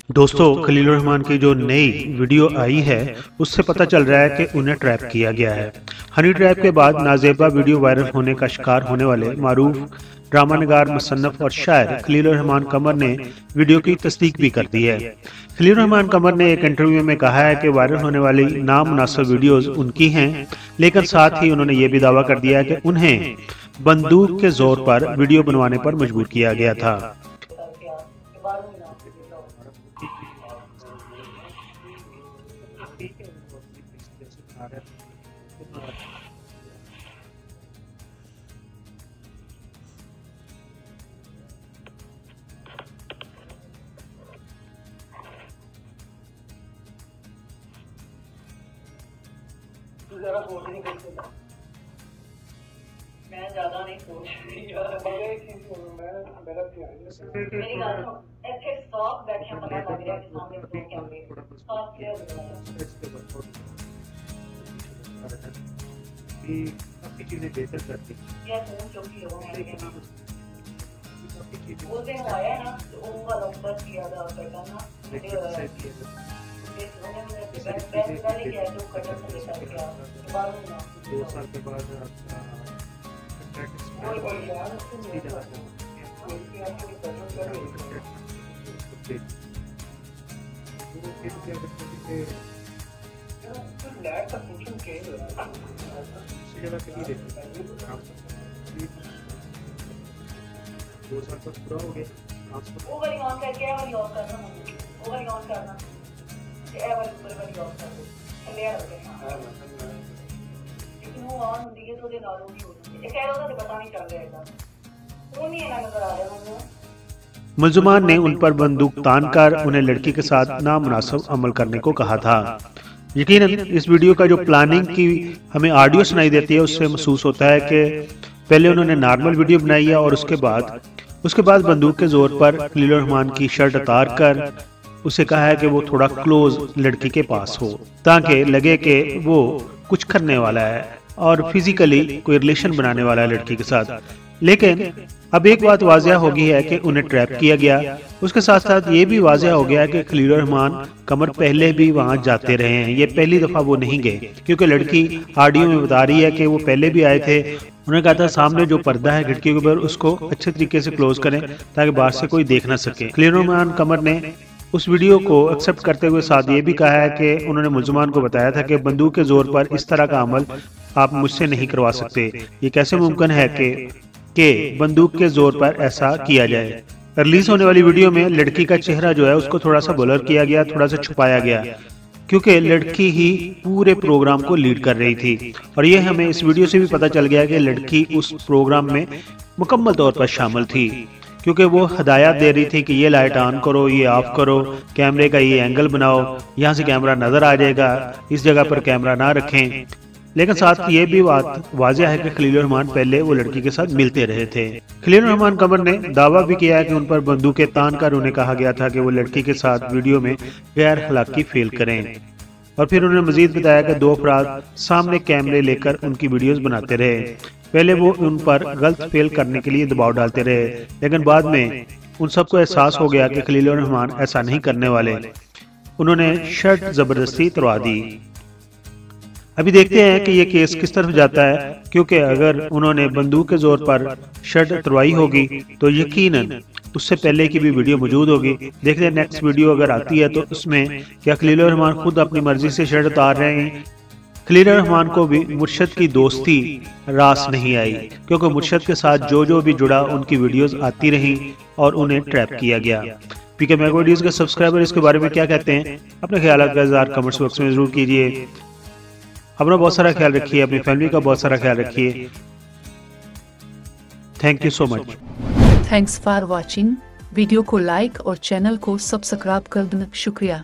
दोस्तों, खलीलुर रहमान की जो नई वीडियो आई है उससे पता चल रहा है कि उन्हें ट्रैप किया गया है। हनी ट्रैप के बाद नाजेबा वीडियो वायरल होने का शिकार होने वाले मारूफ ड्रामा निगार, मुसन्नफ और शायर खलीलुर रहमान कमर ने वीडियो की तस्दीक भी कर दी है। खलीलुर रहमान कमर ने एक इंटरव्यू में कहा है कि वायरल होने वाली नामुनासिब वीडियोस उनकी हैं, लेकिन साथ ही उन्होंने ये भी दावा कर दिया कि उन्हें बंदूक के जोर पर वीडियो बनवाने पर मजबूर किया गया था। जरा सोच नहीं करते, मैं ज्यादा नहीं सोच रही यार। मेरा क्या मेरी बात सुनो, ऐसे स्टॉप बैठे पता लग रहा है कि सामने दो कैमरे स्टॉप क्लियर हो रहा है कि काफी चीजें बेहतर करती है यार। फोन चौकी लोगों ने वो दिन आया ना तो ओवर ऑफर किया था करना ना दो साल के बाद पूरा हो गया। ओवर ऑन करके ओवर ऑन करना, ओवर ऑन करना लेकिन वो ऑन होती है तो नालों की होती है। कह रहा था पता नहीं चल रहा वो नहीं है नजर आ रहा। मुल्ज़िमान ने उन पर बंदूक तान कर उन्हें लड़की के साथ नामुनासिब अमल करने को कहा था। यकीनन इस वीडियो का जो प्लानिंग की हमें ऑडियो सुनाई देती है उससे महसूस होता है कि पहले उन्होंने नॉर्मल वीडियो बनाई है और उसके बाद बंदूक के जोर पर खलीलुर रहमान की शर्ट उतार कर उसे कहा है कि वो थोड़ा क्लोज लड़की के पास हो ताकि लगे कि वो कुछ करने वाला है और फिजिकली कोई रिलेशन बनाने वाला है लड़की के साथ। लेकिन अब एक बात वाज़ह हो गई है कि उन्हें ट्रैप किया गया। उसके साथ साथ ये भी वाज़ह हो गया है कि खलीलुर रहमान कमर पहले भी वहां जाते रहे हैं। ये पहली दफा वो नहीं गए, क्योंकि लड़की ऑडियो में बता रही है कि वो पहले भी आए थे। उन्होंने कहा था सामने जो पर्दा है खिड़की के ऊपर उसको अच्छे तरीके से क्लोज करें ताकि बाहर से कोई देख ना सके। खलीलुर रहमान कमर ने उस वीडियो को एक्सेप्ट करते हुए साथ ये भी कहा है कि उन्होंने मुल्ज़िमान को बताया था कि बंदूक के जोर पर इस तरह का अमल आप मुझसे नहीं करवा सकते। ये कैसे मुमकिन है कि बंदूक के जोर पर ऐसा किया जाए। रिलीज होने वाली वीडियो में लड़की का चेहरा जो है उसको थोड़ा सा ब्लर किया गया, थोड़ा सा छुपाया गया, क्योंकि लड़की ही पूरे प्रोग्राम को लीड कर रही थी। और ये हमें इस वीडियो से भी पता चल गया कि लड़की उस प्रोग्राम में मुकम्मल तौर पर शामिल थी, क्योंकि वो हदायत दे रही थी कि ये लाइट ऑन करो, ये ऑफ करो, कैमरे का ये एंगल बनाओ, यहाँ से कैमरा नजर आ जाएगा, इस जगह पर कैमरा ना रखें। लेकिन साथ ये भी बात वाज़ह है कि खलीलुर रहमान पहले वो लड़की के साथ मिलते रहे थे। खलीलुर रहमान कमर ने दावा भी किया है कि उन पर बंदूकें तान कर उन्हें कहा गया था कि वो लड़की के साथ वीडियो में गैर अखलाकी फेल करें। और फिर उन्होंने मजीद बताया कि दो अफराद सामने कैमरे लेकर उनकी वीडियोस बनाते रहे। पहले वो उन पर गलत फेल करने के लिए दबाव डालते रहे, लेकिन बाद में उन सबको एहसास हो गया कि खलीलुर रहमान ऐसा नहीं करने वाले। उन्होंने शर्ट जबरदस्ती तुड़वा दी। अभी देखते हैं कि ये केस किस तरफ जाता है, क्योंकि अगर उन्होंने बंदूक के जोर पर शर्ट तुड़वाई होगी तो यकीनन उससे पहले की भी वीडियो मौजूद होगी। देखते हैं नेक्स्ट वीडियो अगर आती है तो उसमें क्या खलीलुर रहमान खुद अपनी मर्जी से शर्ट उतार रहे हैं। खलीलुर रहमान को भी मुर्शद की दोस्ती रास नहीं आई, क्योंकि मुर्शद के साथ जो भी जुड़ा उनकी वीडियोस आती रही और उन्हें ट्रैप किया गया। पीके मैगो वीडियोस के सब्सक्राइबर इसके बारे में क्या कहते हैं, अपने ख्याल का इज़हार कमेंट्स बॉक्स में जरूर कीजिए। अपना बहुत सारा ख्याल रखिए, अपनी फैमिली का बहुत सारा ख्याल रखिए। Thank you so much. Thanks for watching. Video को लाइक और चैनल को सब्सक्राइब कर देना शुक्रिया।